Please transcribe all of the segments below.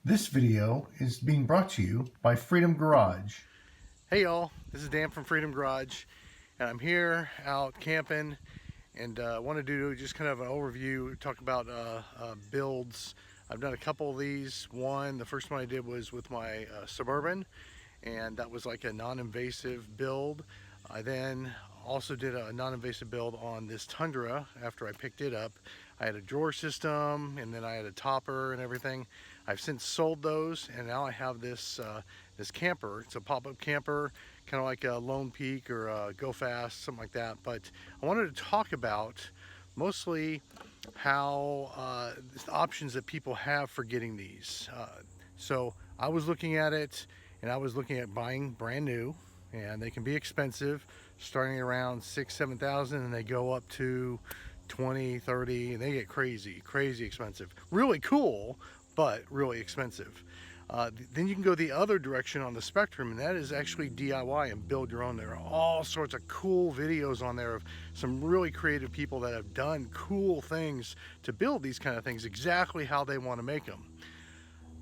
This video is being brought to you by Freedom Garage. Hey y'all, this is Dan from Freedom Garage, and I'm here out camping, and want to do just kind of an overview, talk about builds. I've done a couple of these. The first one I did was with my Suburban, and that was like a non-invasive build. I then also did a non-invasive build on this Tundra after I picked it up. I had a drawer system, and then I had a topper and everything. I've since sold those, and now I have this camper. It's a pop-up camper, kind of like a Lone Peak or a GoFast, something like that. But I wanted to talk about mostly how the options that people have for getting these. So I was looking at it, and I was looking at buying brand new, and they can be expensive, starting around 6,000-7,000, and they go up to 20, 30, and they get crazy expensive. Really cool, but really expensive. Then you can go the other direction on the spectrum, and that is actually DIY and build your own. There are all sorts of cool videos on there of some really creative people that have done cool things to build these kind of things exactly how they want to make them.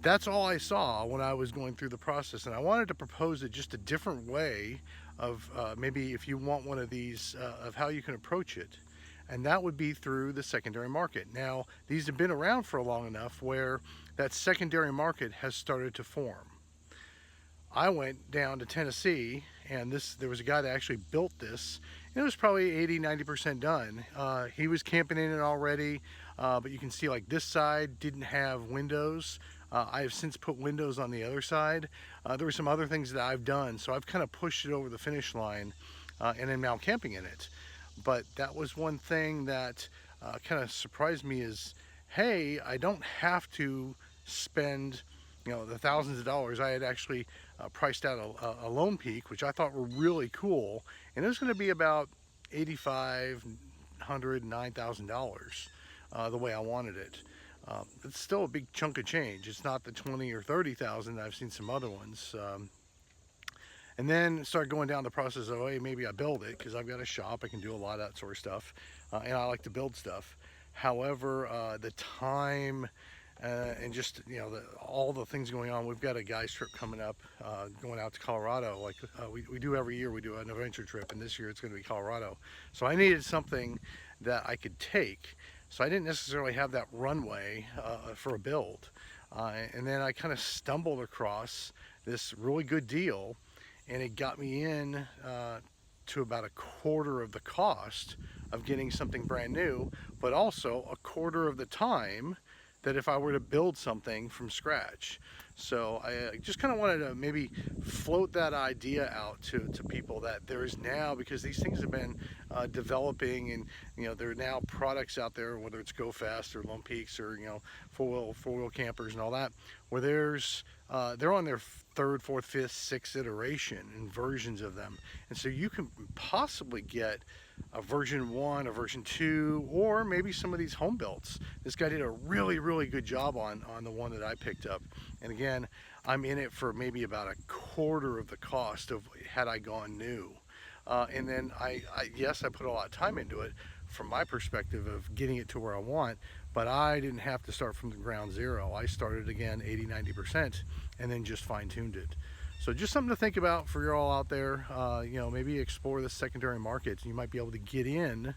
That's all I saw when I was going through the process, and I wanted to propose it just a different way of maybe if you want one of these of how you can approach it, and that would be through the secondary market. Now, these have been around for long enough where that secondary market has started to form. I went down to Tennessee, and there was a guy that actually built this, and it was probably 80-90% done. He was camping in it already, but you can see like this side didn't have windows. I have since put windows on the other side. There were some other things that I've done, so I've kind of pushed it over the finish line, and I'm now camping in it. But that was one thing that kind of surprised me is, hey, I don't have to spend the thousands of dollars. I had actually priced out a Lone Peak, which I thought were really cool, and it was going to be about $8,500, $9,000 the way I wanted it. It's still a big chunk of change. It's not the 20 or 30,000 I've seen some other ones. And then start going down the process of, hey, maybe I build it because I've got a shop. I can do a lot of that sort of stuff, and I like to build stuff. However, the time and just all the things going on. We've got a guys trip coming up, going out to Colorado. Like we do every year. We do an adventure trip, and this year it's going to be Colorado. So I needed something that I could take. So I didn't necessarily have that runway for a build. And then I kind of stumbled across this really good deal, and it got me in to about a quarter of the cost of getting something brand new, but also a quarter of the time that if I were to build something from scratch. So I just kind of wanted to maybe float that idea out to people that there is now, because these things have been developing, and there are now products out there, whether it's GoFast or Lone Peaks or four-wheel campers and all that, where they're on their third, fourth, fifth, sixth iteration and versions of them, and so you can possibly get a version 1, a version 2, or maybe some of these home builds. This guy did a really good job on the one that I picked up, and again, I'm in it for maybe about a quarter of the cost of had I gone new. And then yes, I put a lot of time into it from my perspective of getting it to where I want, but I didn't have to start from the ground zero. I started again 80-90% and then just fine-tuned it. So just something to think about for you all out there. Maybe explore the secondary market. You might be able to get in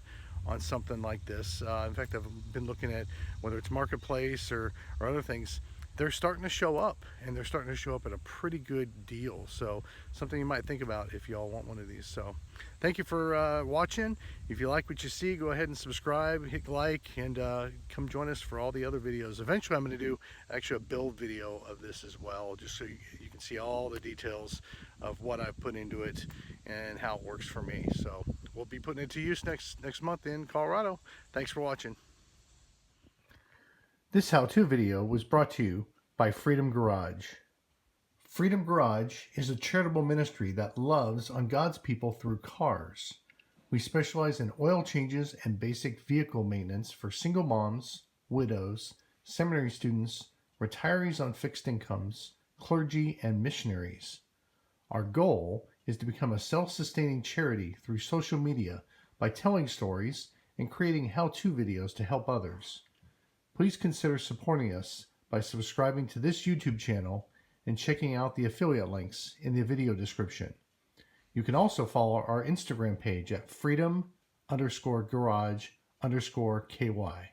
on something like this. In fact, I've been looking at whether it's Marketplace or other things. They're starting to show up, and they're starting to show up at a pretty good deal. So something you might think about if y'all want one of these. So thank you for watching. If you like what you see, go ahead and subscribe, hit like, and come join us for all the other videos. Eventually I'm going to do actually a build video of this as well, just so you can see all the details of what I've put into it and how it works for me. So we'll be putting it to use next month in Colorado. Thanks for watching. This how-to video was brought to you by Freedom Garage. Freedom Garage is a charitable ministry that loves on God's people through cars. We specialize in oil changes and basic vehicle maintenance for single moms, widows, seminary students, retirees on fixed incomes, clergy, and missionaries. Our goal is to become a self-sustaining charity through social media by telling stories and creating how-to videos to help others. Please consider supporting us by subscribing to this YouTube channel and checking out the affiliate links in the video description. You can also follow our Instagram page at freedom_garage_ky.